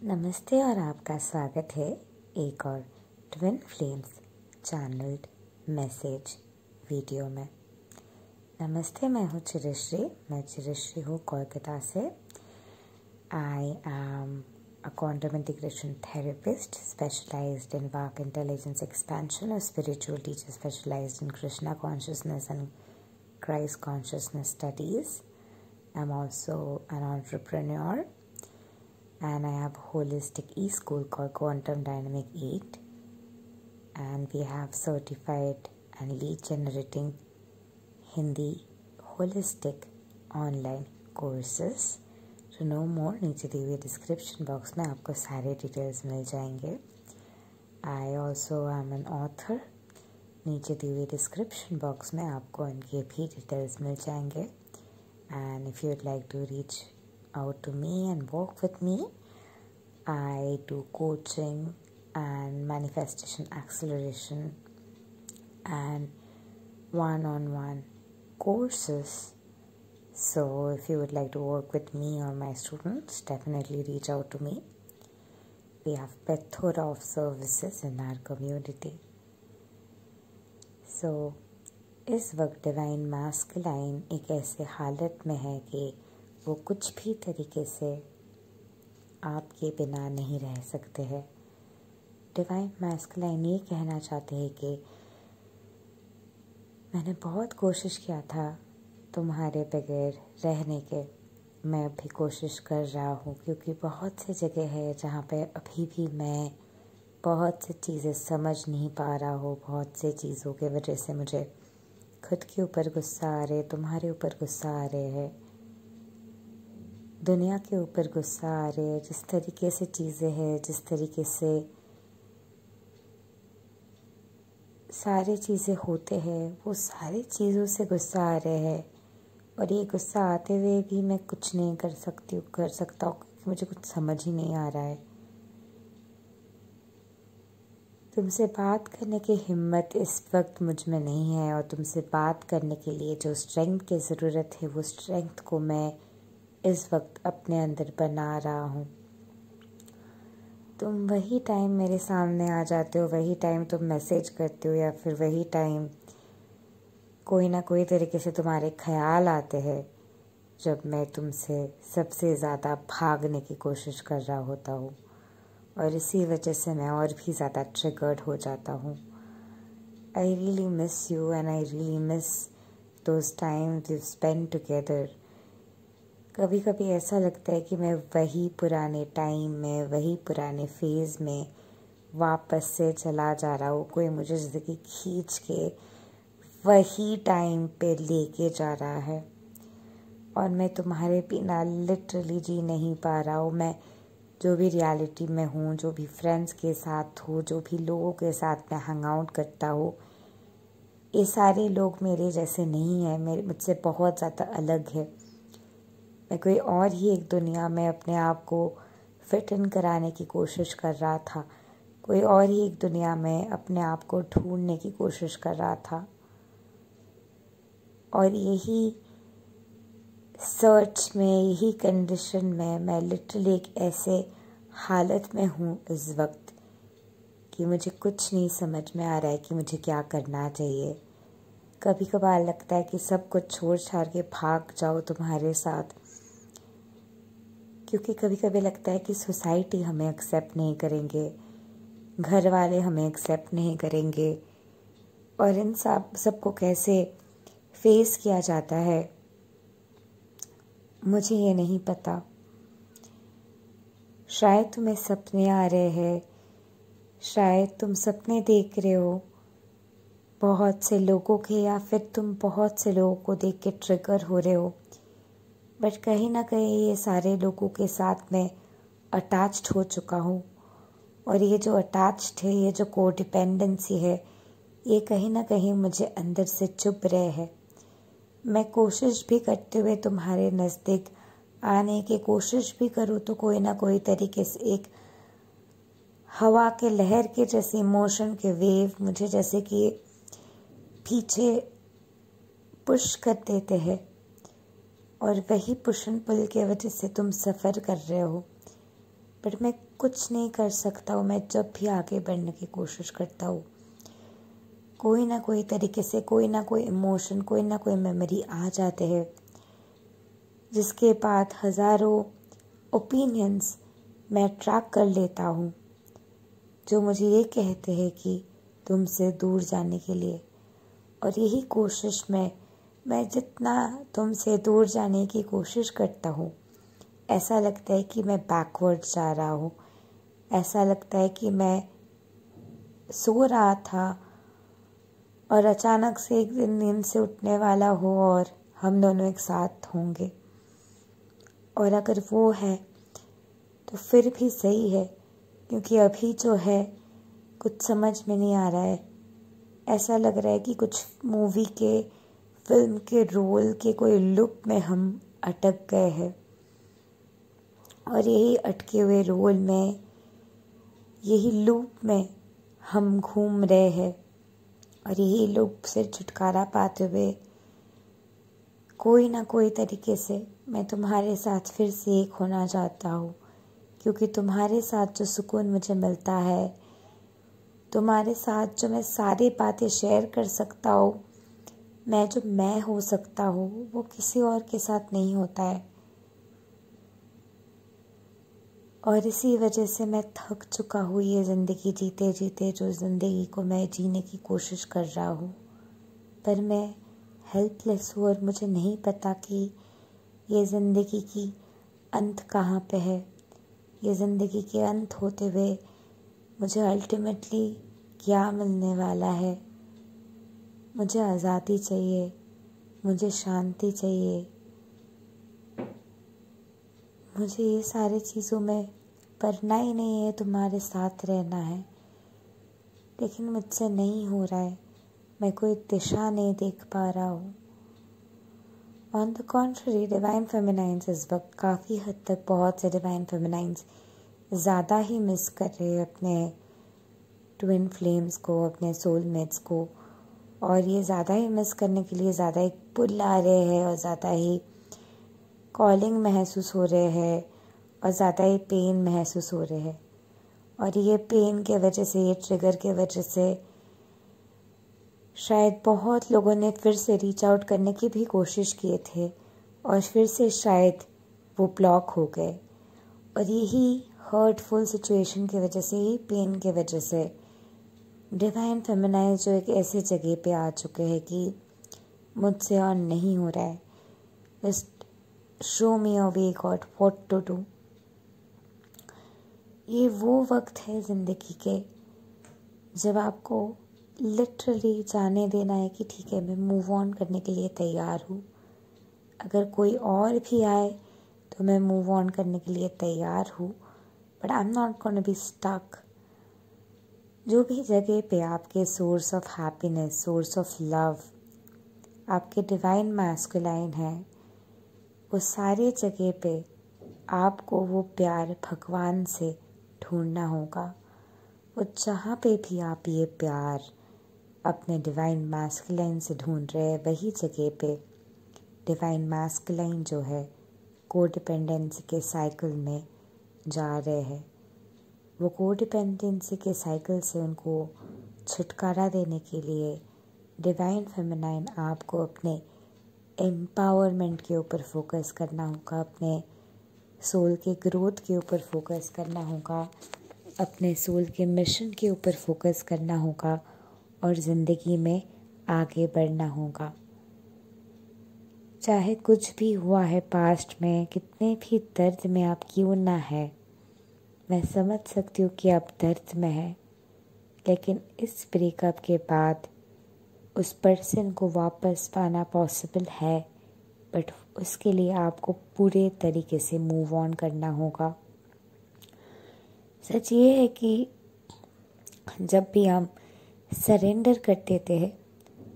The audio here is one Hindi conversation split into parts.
नमस्ते और आपका स्वागत है एक और twin flames channelled message video में। नमस्ते, मैं हूँ चिरश्री। मैं चिरश्री हूँ कोलकाता से। I am a quantum integration therapist specialized in work intelligence expansion और spiritual teacher specialized in Krishna consciousness and Christ consciousness studies. I'm also an entrepreneur and I have a holistic e-school called Quantum Dynamic 8, and we have certified and lead generating Hindi holistic online courses. To know more, नीचे दिए हुए डिस्क्रिप्शन बॉक्स में आपको सारे डिटेल्स मिल जाएंगे. I also am an author. नीचे दिए हुए डिस्क्रिप्शन बॉक्स में आपको उनके भी डिटेल्स मिल जाएंगे. And if you'd like to reach out to me and work with me, I do coaching and manifestation acceleration and one-on-one courses. So if you would like to work with me or my students, definitely reach out to me. We have plethora of services in our community. So इस वक्त डिवाइन मैस्कुलाइन एक ऐसे हालत में है कि वो कुछ भी तरीके से आपके बिना नहीं रह सकते हैं. डिवाइन मैस्कुलाइन ये कहना चाहते हैं कि मैंने बहुत कोशिश किया था तुम्हारे बगैर रहने के. मैं अभी कोशिश कर रहा हूँ क्योंकि बहुत सी जगह है जहाँ पे अभी भी मैं बहुत सी चीज़ें समझ नहीं पा रहा हूँ. बहुत से चीज़ों के वजह से मुझे खुद के ऊपर गुस्सा आ रहे, तुम्हारे ऊपर गुस्सा आ रहे हैं, दुनिया के ऊपर गुस्सा आ रहे हैं. जिस तरीके से चीज़ें हैं, जिस तरीके से सारी चीज़ें होते हैं, वो सारी चीज़ों से गुस्सा आ रहे हैं. और ये गुस्सा आते हुए भी मैं कुछ नहीं कर सकता हूँ क्योंकि मुझे कुछ समझ ही नहीं आ रहा है. तुमसे बात करने की हिम्मत इस वक्त मुझ में नहीं है और तुमसे बात करने के लिए जो स्ट्रेंथ की ज़रूरत है वो स्ट्रेंथ को मैं इस वक्त अपने अंदर बना रहा हूँ. तुम वही टाइम मेरे सामने आ जाते हो, वही टाइम तुम मैसेज करते हो या फिर वही टाइम कोई ना कोई तरीके से तुम्हारे ख्याल आते हैं जब मैं तुमसे सबसे ज़्यादा भागने की कोशिश कर रहा होता हूँ. और इसी वजह से मैं और भी ज़्यादा ट्रिगर्ड हो जाता हूँ. I really miss you and I really miss those times we spend together. कभी कभी ऐसा लगता है कि मैं वही पुराने टाइम में, वही पुराने फेज़ में वापस से चला जा रहा हूँ. कोई मुझे जैसे कि खींच के वही टाइम पे लेके जा रहा है और मैं तुम्हारे बिना लिटरली जी नहीं पा रहा हूँ. मैं जो भी रियलिटी में हूँ, जो भी फ्रेंड्स के साथ हूँ, जो भी लोगों के साथ मैं हंग आउट करता हूँ, ये सारे लोग मेरे जैसे नहीं हैं. मेरे मुझसे बहुत ज़्यादा अलग है. मैं कोई और ही एक दुनिया में अपने आप को फिट इन कराने की कोशिश कर रहा था. कोई और ही एक दुनिया में अपने आप को ढूंढने की कोशिश कर रहा था. और यही सर्च में, यही कंडीशन में मैं लिटरली एक ऐसे हालत में हूँ इस वक्त कि मुझे कुछ नहीं समझ में आ रहा है कि मुझे क्या करना चाहिए. कभी कभार लगता है कि सब कुछ छोड़ छाड़ के भाग जाओ तुम्हारे साथ, क्योंकि कभी कभी लगता है कि सोसाइटी हमें एक्सेप्ट नहीं करेंगे, घर वाले हमें एक्सेप्ट नहीं करेंगे. और इन सबको कैसे फेस किया जाता है मुझे ये नहीं पता. शायद तुम्हें सपने आ रहे हैं, शायद तुम सपने देख रहे हो बहुत से लोगों के, या फिर तुम बहुत से लोगों को देख के ट्रिगर हो रहे हो. बट कहीं ना कहीं ये सारे लोगों के साथ मैं अटैच्ड हो चुका हूँ. और ये जो अटैच्ड है, ये जो कोडिपेंडेंसी है, ये कहीं ना कहीं मुझे अंदर से चुभ रहे हैं. मैं कोशिश भी करते हुए तुम्हारे नज़दीक आने की कोशिश भी करूँ तो कोई ना कोई तरीके से एक हवा के लहर के जैसे इमोशन के वेव मुझे जैसे कि पीछे पुश कर देते हैं. और वही पुश एंड पुल के वजह से तुम सफ़र कर रहे हो. बट मैं कुछ नहीं कर सकता हूँ। मैं जब भी आगे बढ़ने की कोशिश करता हूँ, कोई ना कोई तरीके से कोई ना कोई इमोशन, कोई ना कोई मेमोरी आ जाते हैं, जिसके बाद हज़ारों ओपिनियंस मैं ट्रैक कर लेता हूँ, जो मुझे ये कहते हैं कि तुमसे दूर जाने के लिए। और यही कोशिश में मैं जितना तुमसे दूर जाने की कोशिश करता हूँ, ऐसा लगता है कि मैं बैकवर्ड जा रहा हूँ। ऐसा लगता है कि मैं सो रहा था और अचानक से एक दिन नींद से उठने वाला हो और हम दोनों एक साथ होंगे। और अगर वो है तो फिर भी सही है, क्योंकि अभी जो है कुछ समझ में नहीं आ रहा है। ऐसा लग रहा है कि कुछ मूवी के, फिल्म के रोल के कोई लूप में हम अटक गए हैं, और यही अटके हुए रोल में, यही लूप में हम घूम रहे हैं। और यही लूप से छुटकारा पाते हुए कोई ना कोई तरीके से मैं तुम्हारे साथ फिर से एक होना चाहता हूँ, क्योंकि तुम्हारे साथ जो सुकून मुझे मिलता है, तुम्हारे साथ जो मैं सारी बातें शेयर कर सकता हूँ, मैं हो सकता हूँ, वो किसी और के साथ नहीं होता है। और इसी वजह से मैं थक चुका हूँ ये ज़िंदगी जीते जीते, जो ज़िंदगी को मैं जीने की कोशिश कर रहा हूँ, पर मैं हेल्पलेस हूँ और मुझे नहीं पता कि ये ज़िंदगी की अंत कहाँ पे है। ये ज़िंदगी के अंत होते हुए मुझे अल्टीमेटली क्या मिलने वाला है। मुझे आज़ादी चाहिए, मुझे शांति चाहिए, मुझे ये सारी चीज़ों में पढ़ना ही नहीं है, तुम्हारे साथ रहना है। लेकिन मुझसे नहीं हो रहा है, मैं कोई दिशा नहीं देख पा रहा हूँ। ऑन द कॉन्ट्ररी, डिवाइन फेमिनाइंस इस वक्त काफ़ी हद तक, बहुत से डिवाइन फेमिनाइंस ज़्यादा ही मिस कर रहे हैं अपने ट्विन फ्लेम्स को, अपने सोलमेट्स को। और ये ज़्यादा ही मिस करने के लिए ज़्यादा ही पुल आ रहे हैं, और ज़्यादा ही कॉलिंग महसूस हो रहे हैं, और ज़्यादा ही पेन महसूस हो रहे हैं। और ये पेन के वजह से, ये ट्रिगर के वजह से शायद बहुत लोगों ने फिर से रीच आउट करने की भी कोशिश किए थे, और फिर से शायद वो ब्लॉक हो गए। और यही हर्टफुल सिचुएशन की वजह से, यही पेन के वजह से डिवाइन फेमिनाइन जो एक ऐसी जगह पे आ चुके हैं कि मुझसे और नहीं हो रहा है। Just show me a way God, what to do. ये वो वक्त है ज़िंदगी के जब आपको लिटरली जाने देना है कि ठीक है, मैं मूव ऑन करने के लिए तैयार हूँ। अगर कोई और भी आए तो मैं मूव ऑन करने के लिए तैयार हूँ, but I am not gonna be stuck. जो भी जगह पे आपके source of happiness, source of love, आपके डिवाइन मैस्कुलाइन है, वो सारी जगह पे आपको वो प्यार भगवान से ढूंढना होगा। वो जहाँ पे भी आप ये प्यार अपने डिवाइन मैस्कुलाइन से ढूंढ रहे हैं, वही जगह पे डिवाइन मैस्कुलाइन जो है कोडिपेंडेंसी के साइकिल में जा रहे हैं। वो कोडिपेंडेंसी के साइकिल से उनको छुटकारा देने के लिए डिवाइन फेमिनाइन आपको अपने एम्पावरमेंट के ऊपर फोकस करना होगा, अपने सोल के ग्रोथ के ऊपर फोकस करना होगा, अपने सोल के मिशन के ऊपर फोकस करना होगा, और ज़िंदगी में आगे बढ़ना होगा। चाहे कुछ भी हुआ है पास्ट में, कितने भी दर्द में आप क्यों ना है, मैं समझ सकती हूँ कि आप दर्द में है, लेकिन इस ब्रेकअप के बाद उस पर्सन को वापस पाना पॉसिबल है, बट उसके लिए आपको पूरे तरीके से मूव ऑन करना होगा। सच ये है कि जब भी हम सरेंडर कर देते हैं,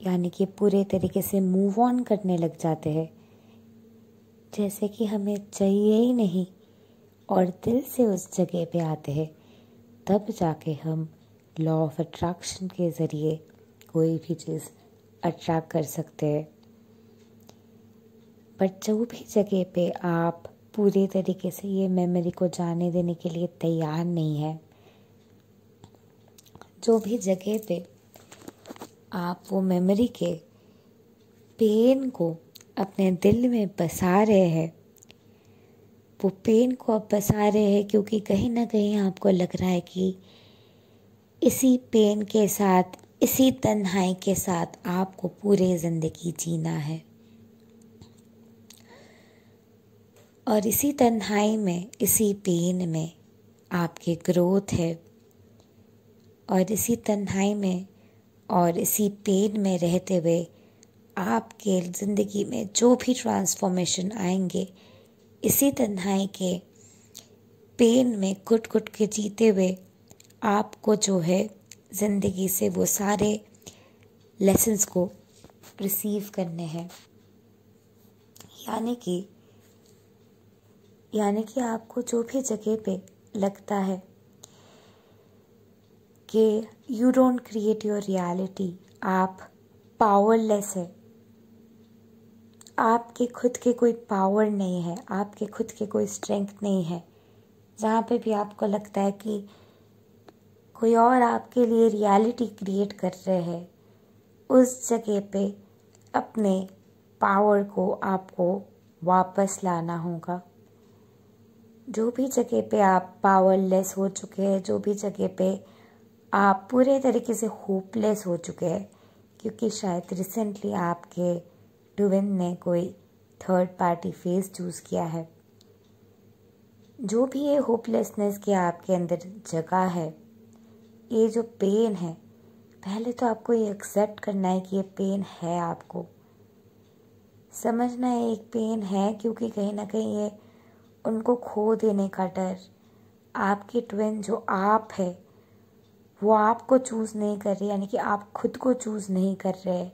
यानी कि पूरे तरीके से मूव ऑन करने लग जाते हैं, जैसे कि हमें चाहिए ही नहीं, और दिल से उस जगह पे आते हैं, तब जाके हम लॉ ऑफ अट्रैक्शन के ज़रिए कोई भी चीज़ अट्रैक्ट कर सकते हैं। बट जो भी जगह पे आप पूरे तरीके से ये मेमोरी को जाने देने के लिए तैयार नहीं है। जो भी जगह पे आप वो मेमोरी के पेन को अपने दिल में बसा रहे हैं, वो पेन को आप बसा रहे हैं क्योंकि कहीं ना कहीं आपको लग रहा है कि इसी पेन के साथ, इसी तन्हाई के साथ आपको पूरी ज़िंदगी जीना है। और इसी तन्हाई में, इसी पेन में आपकी ग्रोथ है। और इसी तन्हाई में और इसी पेन में रहते हुए आपके ज़िंदगी में जो भी ट्रांसफॉर्मेशन आएंगे, इसी तन्हाई के पेन में कुट कुट के जीते हुए आपको जो है ज़िंदगी से वो सारे लेसन्स को रिसीव करने हैं। यानी कि आपको जो भी जगह पे लगता है कि you don't create your reality, आप पावरलेस है, आपके खुद के कोई पावर नहीं है, आपके खुद के कोई स्ट्रेंथ नहीं है, जहाँ पे भी आपको लगता है कि कोई और आपके लिए रियलिटी क्रिएट कर रहे हैं, उस जगह पे अपने पावर को आपको वापस लाना होगा। जो भी जगह पे आप पावरलेस हो चुके हैं, जो भी जगह पे आप पूरे तरीके से होपलेस हो चुके हैं, क्योंकि शायद रिसेंटली आपके ट्विन ने कोई थर्ड पार्टी फेस चूज़ किया है, जो भी ये होपलेसनेस की आपके अंदर जगह है, ये जो पेन है, पहले तो आपको ये एक्सेप्ट करना है कि ये पेन है, आपको समझना है एक पेन है, क्योंकि कहीं ना कहीं ये उनको खो देने का डर, आपकी ट्विन जो आप है वो आपको चूज़ नहीं कर रही, यानी कि आप खुद को चूज़ नहीं कर रहे,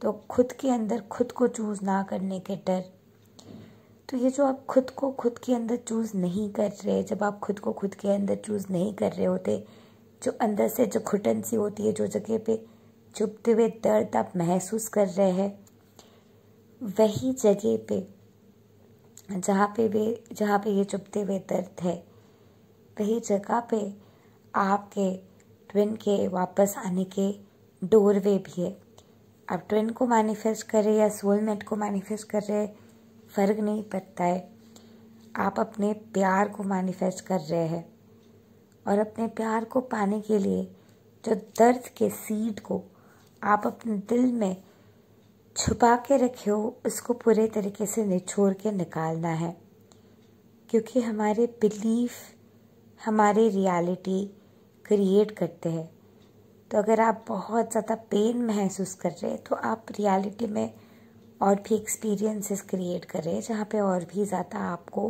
तो खुद के अंदर खुद को चूज़ ना करने के डर। तो ये जो आप खुद को खुद के अंदर चूज़ नहीं कर रहे, जब आप खुद को खुद के अंदर चूज़ नहीं कर रहे होते, जो अंदर से जो घुटन सी होती है, जो जगह पे चुभते हुए दर्द आप महसूस कर रहे हैं, वही जगह पे जहाँ पे ये चुभते हुए दर्द है, वही जगह पे आपके ट्विन के वापस आने के डोरवे भी है। आप ट्विन को मैनिफेस्ट कर रहे या सोलमेट को मैनिफेस्ट कर रहे, फ़र्क नहीं पड़ता है। आप अपने प्यार को मैनिफेस्ट कर रहे हैं, और अपने प्यार को पाने के लिए जो दर्द के सीड को आप अपने दिल में छुपा के रखे हो, उसको पूरे तरीके से निचोड़ के निकालना है, क्योंकि हमारे बिलीफ हमारी रियलिटी क्रिएट करते हैं। तो अगर आप बहुत ज़्यादा पेन महसूस कर रहे हैं, तो आप रियलिटी में और भी एक्सपीरियंसेस क्रिएट कर रहे हैं, जहाँ पे और भी ज़्यादा आपको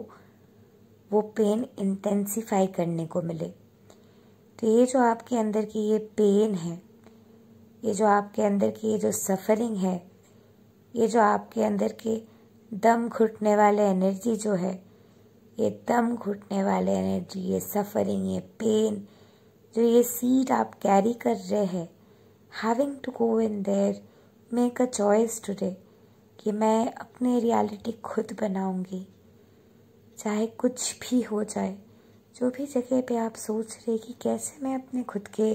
वो पेन इंटेंसिफाई करने को मिले। तो ये जो आपके अंदर की ये पेन है, ये जो आपके अंदर की ये जो सफ़रिंग है, ये जो आपके अंदर के दम घुटने वाले एनर्जी जो है, ये दम घुटने वाले एनर्जी, ये सफ़रिंग, ये पेन, जो ये सीड आप कैरी कर रहे हैं, having to go in there, make a choice today कि मैं अपनी रियलिटी खुद बनाऊंगी, चाहे कुछ भी हो जाए। जो भी जगह पे आप सोच रहे कि कैसे मैं अपने खुद के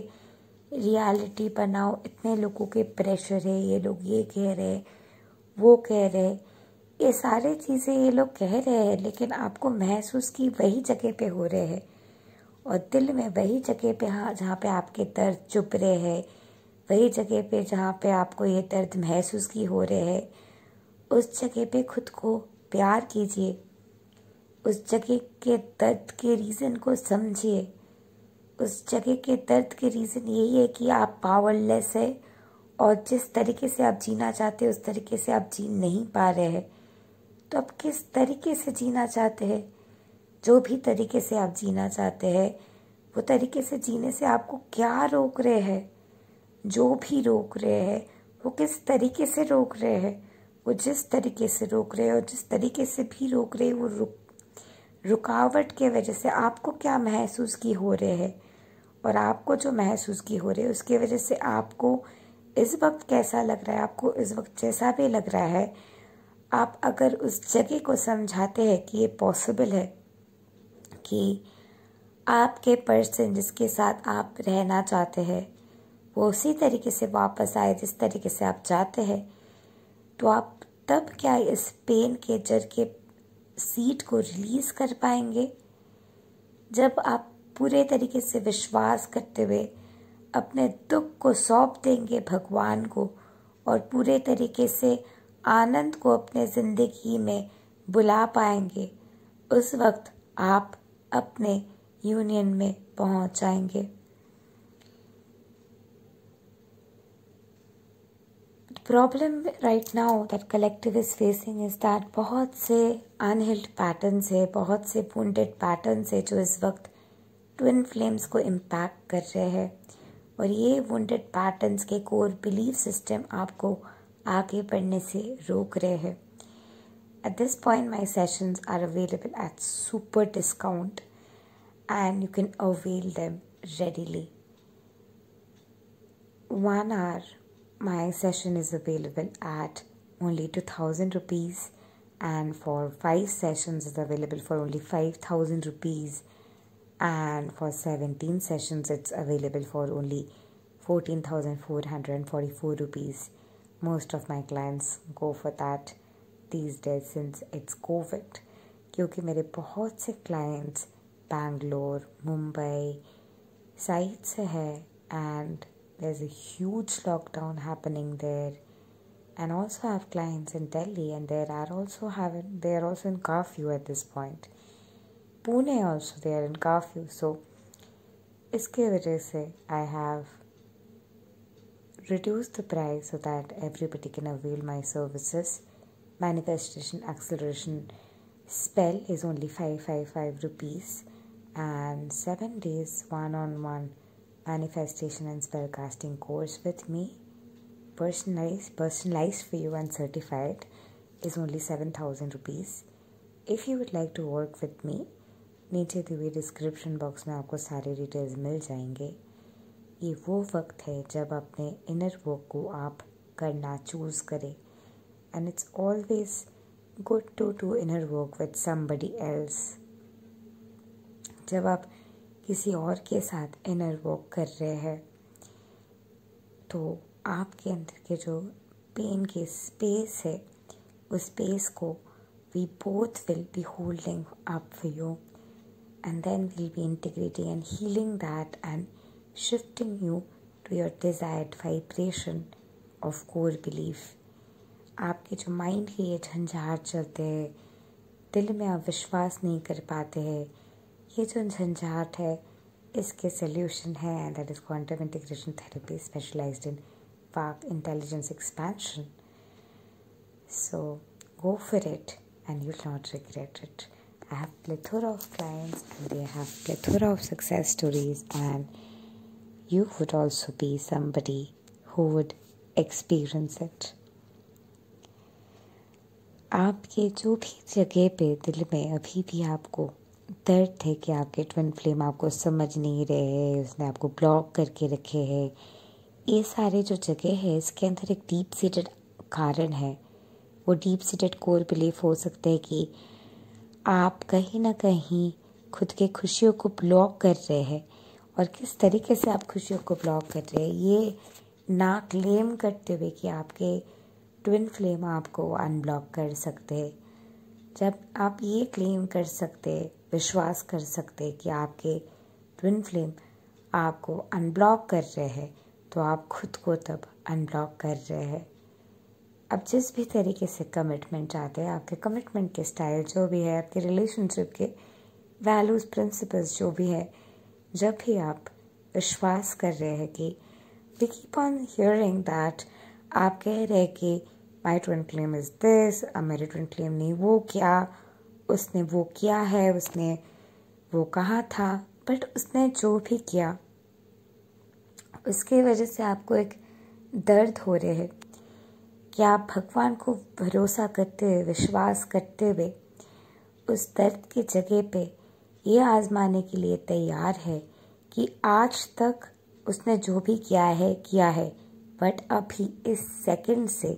रियलिटी बनाऊं, इतने लोगों के प्रेशर है, ये लोग ये कह रहे, वो कह रहे, ये सारी चीज़ें ये लोग कह रहे हैं, लेकिन आपको महसूस की वही जगह पे हो रहे हैं, और दिल में वही जगह पे, हाँ, जहाँ पे आपके दर्द चुप रहे हैं, वही जगह पे जहाँ पे आपको ये दर्द महसूस की हो रहे हैं, उस जगह पे खुद को प्यार कीजिए, उस जगह के दर्द के रीज़न को समझिए। उस जगह के दर्द के रीज़न यही है कि आप पावरलेस है, और जिस तरीके से आप जीना चाहते हैं उस तरीके से आप जी नहीं पा रहे हैं। तो आप किस तरीके से जीना चाहते हैं? जो भी तरीके से आप जीना चाहते हैं, वो तरीके से जीने से आपको क्या रोक रहे हैं? जो भी रोक रहे हैं वो किस तरीके से रोक रहे हैं? वो जिस तरीके से रोक रहे हैं और जिस तरीके से भी रोक रहे हैं, वो रुकावट के वजह से आपको क्या महसूस की हो रहे हैं, और आपको जो महसूस की हो रहे है उसकी वजह से आपको इस वक्त कैसा लग रहा है, आपको इस वक्त जैसा भी लग रहा है, आप अगर उस जगह को समझाते हैं कि ये पॉसिबल है कि आपके पर्सन जिसके साथ आप रहना चाहते हैं वो उसी तरीके से वापस आए जिस तरीके से आप चाहते हैं, तो आप तब क्या इस पेन के जड़ के सीड को रिलीज कर पाएंगे? जब आप पूरे तरीके से विश्वास करते हुए अपने दुख को सौंप देंगे भगवान को और पूरे तरीके से आनंद को अपने जिंदगी में बुला पाएंगे, उस वक्त आप अपने यूनियन में पहुंच जाएंगे। Problem right now that collective is facing is that बहुत से अनहील्ड पैटर्न्स है, बहुत से वुंडेड पैटर्न्स है जो इस वक्त ट्विन फ्लेम्स को इम्पैक्ट कर रहे हैं और ये वुंडेड पैटर्न्स के कोर बिलीफ सिस्टम आपको आगे बढ़ने से रोक रहे हैं। At this point, my sessions are available at super discount and you can avail them readily. 1 hour, my session is available at only 2,000 rupees and for 5 sessions is available for only 5,000 rupees and for 17 sessions it's available for only 14,444 rupees. Most of my clients go for that these days since it's COVID, क्योंकि मेरे बहुत से clients बैंगलोर मुंबई साइड से है and there's a huge lockdown happening there, and also have clients in Delhi and they are also in curfew at this point. Pune also they are in curfew, so इसके वजह से I have reduced the price so that everybody can avail my services. Manifestation acceleration spell is only 555 rupees and 7 days one-on-one manifestation and spell casting course with me, personalized for you and certified, is only 7,000 rupees. If you would like to work with me, नीचे दी हुई डिस्क्रिप्शन बॉक्स में आपको सारे डिटेल्स मिल जाएंगे। ये वो वक्त है जब अपने इनर वर्क को आप करना चूज़ करें, and it's always good to do inner work with somebody else. जब आप किसी और के साथ इनर वर्क कर रहे हैं तो आपके अंदर के जो पेन के स्पेस है उस स्पेस को we both will be holding up for you, and then we'll be integrating and healing that and shifting you to your desired vibration of core belief. आपके जो माइंड के ये झंझाट चलते हैं, दिल में आप विश्वास नहीं कर पाते हैं, ये जो झंझाट है इसके सल्यूशन है, and that is quantum integration therapy specialized in वाक intelligence expansion. So go for it and you'll not regret it. I have plethora of clients and they have plethora of success stories, and you would also be somebody who would experience it. आपके जो भी जगह पे दिल में अभी भी आपको दर्द है कि आपके ट्विन फ्लेम आपको समझ नहीं रहे हैं, उसने आपको ब्लॉक करके रखे हैं, ये सारे जो जगह है इसके अंदर एक डीप सीटेड कारण है. वो डीप सीटेड कोर बिलीफ हो सकता है कि आप कहीं ना कहीं खुद के खुशियों को ब्लॉक कर रहे हैं, और किस तरीके से आप खुशियों को ब्लॉक कर रहे हैं ये ना क्लेम करते हुए कि आपके ट्विन फ्लेम आपको अनब्लॉक कर सकते हैं. जब आप ये क्लेम कर सकते, विश्वास कर सकते कि आपके ट्विन फ्लेम आपको अनब्लॉक कर रहे हैं, तो आप खुद को तब अनब्लॉक कर रहे हैं. अब जिस भी तरीके से कमिटमेंट चाहते हैं, आपके कमिटमेंट के स्टाइल जो भी है, आपके रिलेशनशिप के वैल्यूज़ प्रिंसिपल्स जो भी है, जब भी आप विश्वास कर रहे हैं कि we keep on hearing that, आप कह रहे हैं कि my twin flame is this, अब मेरे ट्विन फ्लेम ने वो किया, उसने वो किया है, उसने वो कहा था, बट उसने जो भी किया उसके वजह से आपको एक दर्द हो रहे है कि आप भगवान को भरोसा करते हुए, विश्वास करते हुए उस दर्द की जगह पे ये आजमाने के लिए तैयार है कि आज तक उसने जो भी किया है, बट अभी इस सेकंड से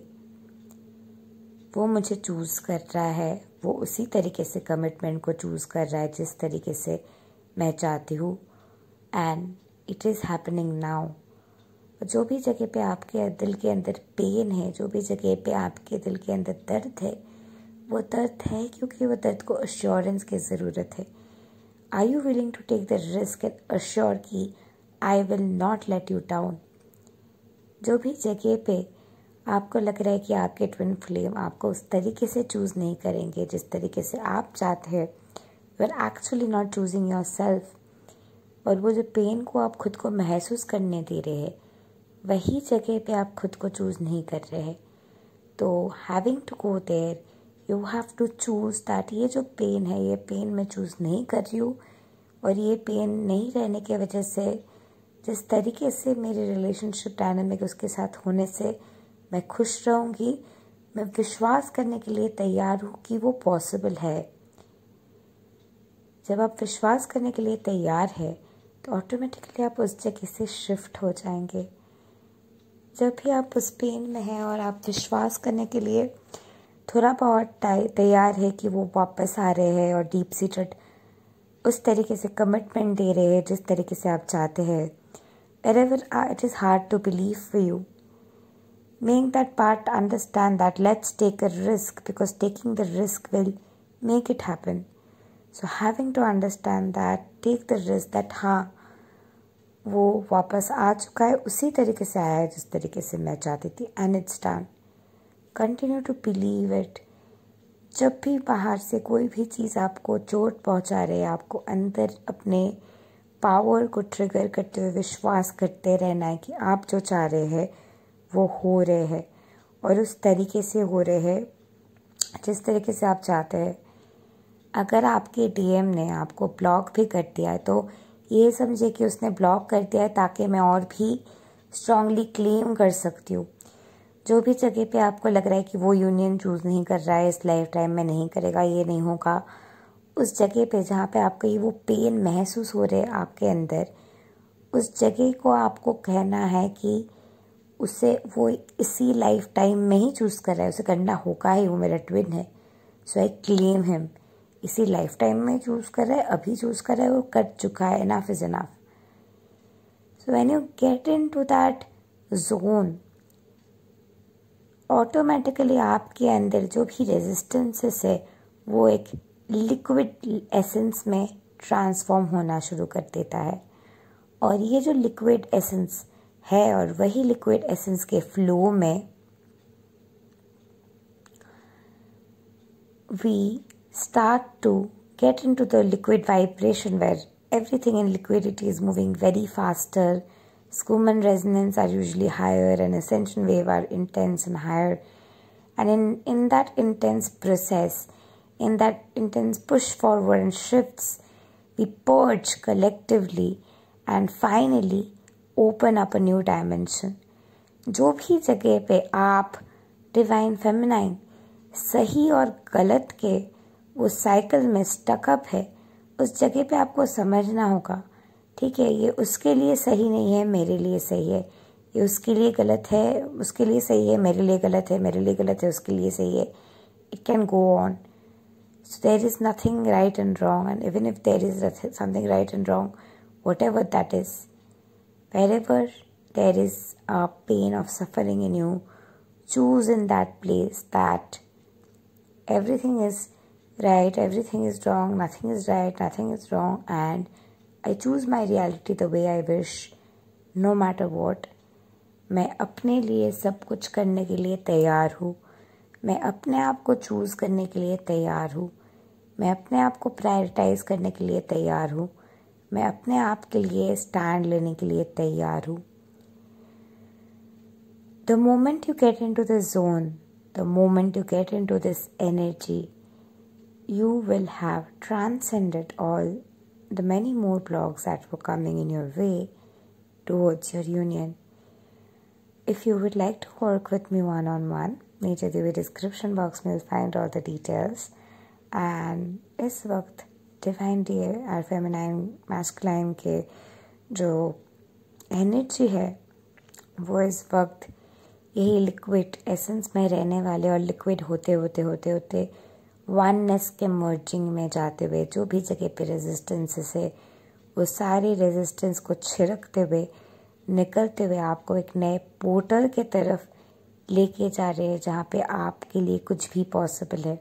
वो मुझे चूज़ कर रहा है, वो उसी तरीके से कमिटमेंट को चूज़ कर रहा है जिस तरीके से मैं चाहती हूँ, and it is happening now. जो भी जगह पे आपके दिल के अंदर पेन है, जो भी जगह पे आपके दिल के अंदर दर्द है, वो दर्द है क्योंकि वो दर्द को अश्योरेंस की ज़रूरत है। Are you willing to take the risk and assure कि I will not let you down. जो भी जगह पे आपको लग रहा है कि आपके ट्विन फ्लेम आपको उस तरीके से चूज़ नहीं करेंगे जिस तरीके से आप चाहते हैं, you are actually not choosing your self, और वो जो पेन को आप खुद को महसूस करने दे रहे हैं, वही जगह पे आप खुद को चूज़ नहीं कर रहे हैं। तो having to go there, you have to choose that ये जो पेन है, ये पेन मैं चूज़ नहीं कर रही हूँ, और ये पेन नहीं रहने की वजह से जिस तरीके से मेरी रिलेशनशिप डायनामिक उसके साथ होने से मैं खुश रहूँगी, मैं विश्वास करने के लिए तैयार हूँ कि वो पॉसिबल है। जब आप विश्वास करने के लिए तैयार है तो ऑटोमेटिकली आप उस जगह से शिफ्ट हो जाएंगे। जब भी आप उस पेन में हैं और आप विश्वास करने के लिए थोड़ा बहुत तैयार है कि वो वापस आ रहे हैं और डीप सीटेड उस तरीके से कमिटमेंट दे रहे हैं जिस तरीके से आप चाहते हैं, wherever it is hard to believe for you, make that part understand that let's take a risk because taking the risk will make it happen. So having to understand that, take the risk that हाँ वो वापस आ चुका है, उसी तरीके से आया है जिस तरीके से मैं चाहती थी, and it's done. Continue to believe it. जब भी बाहर से कोई भी चीज़ आपको चोट पहुंचा रहे, आपको अंदर अपने पावर को ट्रिगर करते हुए विश्वास करते रहना है कि आप जो चाह रहे हैं वो हो रहे हैं, और उस तरीके से हो रहे हैं जिस तरीके से आप चाहते हैं। अगर आपके डीएम ने आपको ब्लॉक भी कर दिया है तो ये समझे कि उसने ब्लॉक कर दिया है ताकि मैं और भी स्ट्रांगली क्लेम कर सकती हूँ। जो भी जगह पे आपको लग रहा है कि वो यूनियन चूज़ नहीं कर रहा है, इस लाइफ टाइम में नहीं करेगा, ये नहीं होगा, उस जगह पे जहाँ पे आपको ये वो पेन महसूस हो रहे हैं आपके अंदर, उस जगह को आपको कहना है कि उसे वो इसी लाइफ टाइम में ही चूज़ कर रहा है, उसे करना होगा ही, वो मेरा ट्विन है, सो आई क्लेम हिम। इसी लाइफ टाइम में चूज़ कर रहा है, अभी चूज़ कर रहा है, वो कर चुका है, enough is enough. So when you get into that zone, automatically आपके अंदर जो भी रेजिस्टेंसेस है वो एक लिक्विड एसेंस में ट्रांसफॉर्म होना शुरू कर देता है, और ये जो लिक्विड एसेंस है और वही लिक्विड एसेंस के फ्लो में we start to get into the liquid vibration where everything in liquidity is moving very faster. Schumann resonance are usually higher and ascension wave are intense and higher. And in that intense process, in that intense push forward and shifts, we purge collectively and finally open up a new dimension. जो भी जगह पे आप डिवाइन फेमिनाइन सही और गलत के वो साइकिल में स्टकअप है, उस जगह पे आपको समझना होगा, ठीक है, ये उसके लिए सही नहीं है, मेरे लिए सही है, ये उसके लिए गलत है, उसके लिए सही है, मेरे लिए गलत है, मेरे लिए गलत है, उसके लिए सही है. It can go on. So there is nothing right and wrong, and even if there is something right and wrong, whatever that is, wherever there is a pain of suffering in you, choose in that place that everything is right, everything is wrong, nothing is right, nothing is wrong, and I choose my reality the way I wish, no matter what. मैं अपने लिए सब कुछ करने के लिए तैयार हूँ. मैं अपने आप को चूज़ करने के लिए तैयार हूँ. मैं अपने आप को प्रायोरिटाइज करने के लिए तैयार हूँ. मैं अपने आप के लिए स्टैंड लेने के लिए तैयार हूँ. The moment you get into this zone, the moment you get into this energy, you will have transcended all the many more blocks that were coming in your way towards your union. If you would like to work with me one-on-one, नीचे दी हुई डिस्क्रिप्शन बॉक्स में find all the details. And इस वक्त डिवाइन डी और फेमिनाइन मैस्कुलाइन के जो एनर्जी है वो इस वक्त यही लिक्विड एसेंस में रहने वाले और लिक्विड होते होते होते होते वननेस के मर्जिंग में जाते हुए जो भी जगह पे रेजिस्टेंसेस है वो सारी रेजिस्टेंस को छिड़कते हुए निकलते हुए आपको एक नए पोर्टल के तरफ लेके जा रहे हैं, जहाँ पे आपके लिए कुछ भी पॉसिबल है।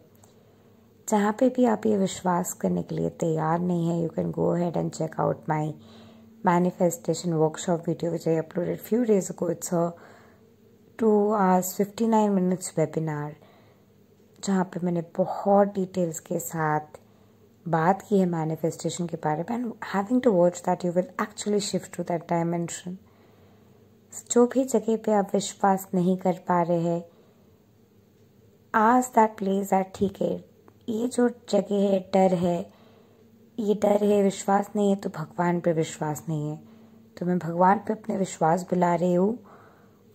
जहाँ पे भी आप ये विश्वास करने के लिए तैयार नहीं है, you can go ahead and check out my manifestation workshop video which I uploaded few days ago. It's a 2 hours 59 minutes webinar जहाँ पे मैंने बहुत डिटेल्स के साथ बात की है मैनिफेस्टेशन के बारे में। And having to watch that you will actually shift to that dimension. जो भी जगह पे आप विश्वास नहीं कर पा रहे हैं, आज दैट प्लेस दैट ठीक है, ये जो जगह है डर है, ये डर है, विश्वास नहीं है, तो भगवान पे विश्वास नहीं है। तो मैं भगवान पे अपने विश्वास बुला रही हूँ,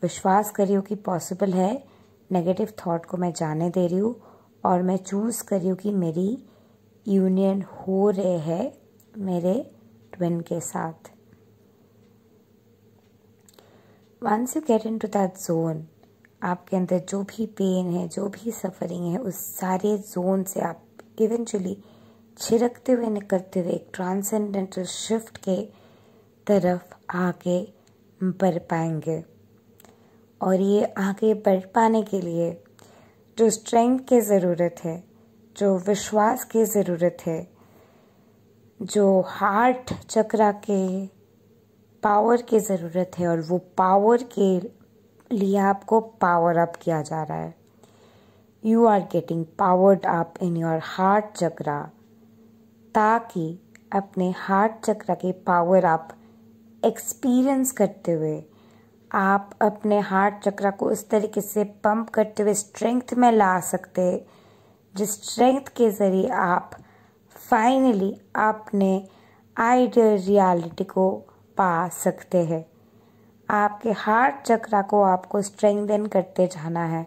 विश्वास कर रही हूँ कि पॉसिबल है। नेगेटिव थॉट को मैं जाने दे रही हूँ और मैं चूज़ कर रही हूँ कि मेरी यूनियन हो रहे है मेरे ट्विन के साथ। Once you get into that zone, आपके अंदर जो भी पेन है, जो भी सफरिंग है, उस सारे जोन से आप इवेंचुअली छिड़कते हुए निकलते हुए एक ट्रांसेंडेंटल शिफ्ट के तरफ आगे बढ़ पाएंगे। और ये आगे बढ़ पाने के लिए जो स्ट्रेंथ की ज़रूरत है, जो विश्वास की ज़रूरत है, जो हार्ट चक्रा के पावर की ज़रूरत है, और वो पावर के लिए आपको पावर अप किया जा रहा है। You are getting powered up in your heart chakra, ताकि अपने हार्ट चक्र के पावर आप एक्सपीरियंस करते हुए आप अपने हार्ट चक्र को उस तरीके से पंप करते हुए स्ट्रेंथ में ला सकते हैं, जिस स्ट्रेंथ के ज़रिए आप फाइनली अपने आइडियल रियलिटी को पा सकते हैं। आपके हार्ट चक्र को आपको स्ट्रेंथन करते जाना है,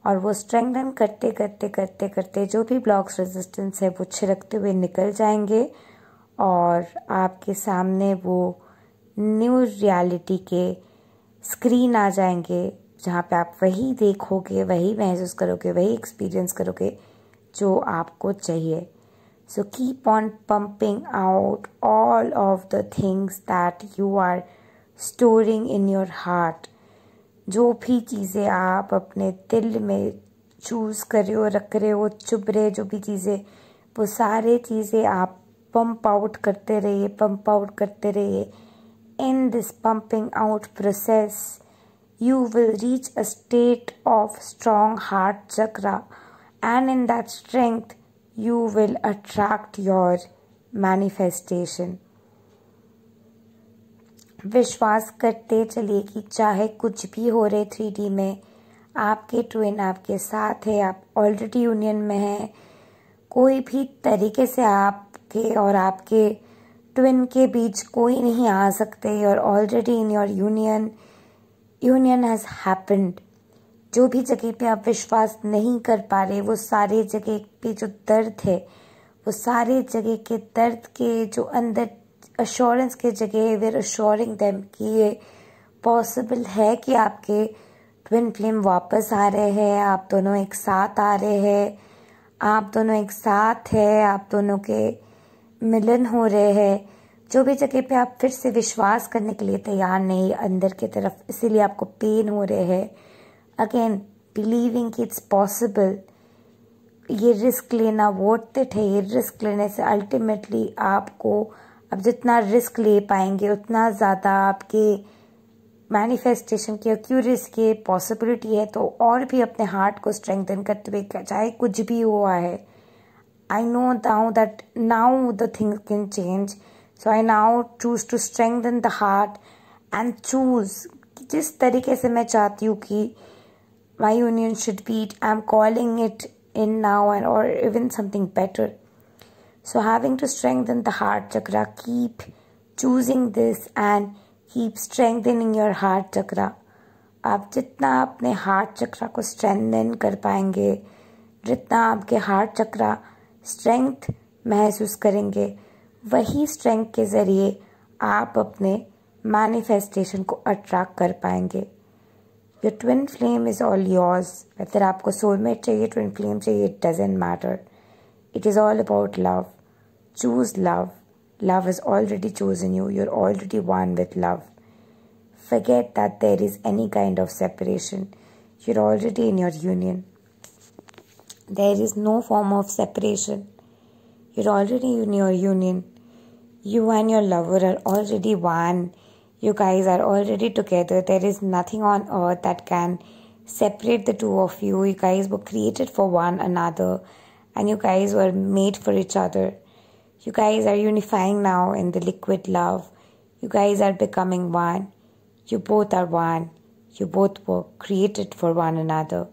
और वो स्ट्रेंथन करते करते करते करते जो भी ब्लॉक्स रेजिस्टेंस है वो छिड़कते हुए निकल जाएंगे, और आपके सामने वो न्यू रियलिटी के स्क्रीन आ जाएंगे, जहाँ पे आप वही देखोगे, वही महसूस करोगे, वही एक्सपीरियंस करोगे जो आपको चाहिए। So keep on pumping out all of the things that you are storing in your heart. जो भी चीज़ें आप अपने दिल में चूज़ कर रहे हो, रख रहे हो, चुभ रहे, जो भी चीज़ें, वो सारे चीज़ें आप पंप आउट करते रहिए, पंप आउट करते रहिए। In this pumping out process you will reach a state of strong heart chakra, and in that strength you will attract your manifestation. विश्वास करते चलिए कि चाहे कुछ भी हो रहे 3D में, आपके ट्विन आपके साथ है, आप ऑलरेडी यूनियन में हैं। कोई भी तरीके से आपके और आपके ट्विन के बीच कोई नहीं आ सकते, और already in your union has happened. जो भी जगह पे आप विश्वास नहीं कर पा रहे, वो सारे जगह पे जो दर्द है, वो सारे जगह के दर्द के जो अंदर अश्योरेंस के जगह है, वेर अश्योरिंग देम कि ये पॉसिबल है कि आपके ट्विन फ्लेम वापस आ रहे हैं, आप दोनों एक साथ आ रहे हैं, आप दोनों एक साथ हैं, आप दोनों के मिलन हो रहे हैं। जो भी जगह पे आप फिर से विश्वास करने के लिए तैयार नहीं अंदर की तरफ, इसीलिए आपको पेन हो रहे हैं, अगेन बिलीविंग कि इट्स पॉसिबल, ये रिस्क लेना वर्थ इट है। ये रिस्क लेने से अल्टीमेटली आपको, अब जितना रिस्क ले पाएंगे उतना ज़्यादा आपके मैनिफेस्टेशन की एक्यूरेसी की पॉसिबिलिटी है। तो और भी अपने हार्ट को स्ट्रेंथन करते हुए, चाहे कुछ भी हुआ है, I know now that now the things can change, so I now choose to strengthen the heart and choose जिस तरीके से मैं चाहती हूँ कि my union should be, I am calling it in now and or even something better. So having to strengthen the heart chakra, keep choosing this and keep strengthening your heart chakra. आप जितना अपने हार्ट चक्रा को स्ट्रेंथन कर पाएंगे, जितना आपके हार्ट चक्रा स्ट्रेंथ महसूस करेंगे, वही स्ट्रेंथ के ज़रिए आप अपने मैनिफेस्टेशन को अट्रैक्ट कर पाएंगे। Your twin flame is all yours. Whether आपको soulmate चाहिए, twin flame चाहिए, it doesn't matter. It is all about love. Choose love. Love has already chosen you. You're already one with love. Forget that there is any kind of separation. You're already in your union. There is no form of separation. You're already in your union. You and your lover are already one. You guys are already together. There is nothing on earth that can separate the two of you. You guys were created for one another, and you guys were made for each other. You guys are unifying now in the liquid love. You guys are becoming one. You both are one. You both were created for one another.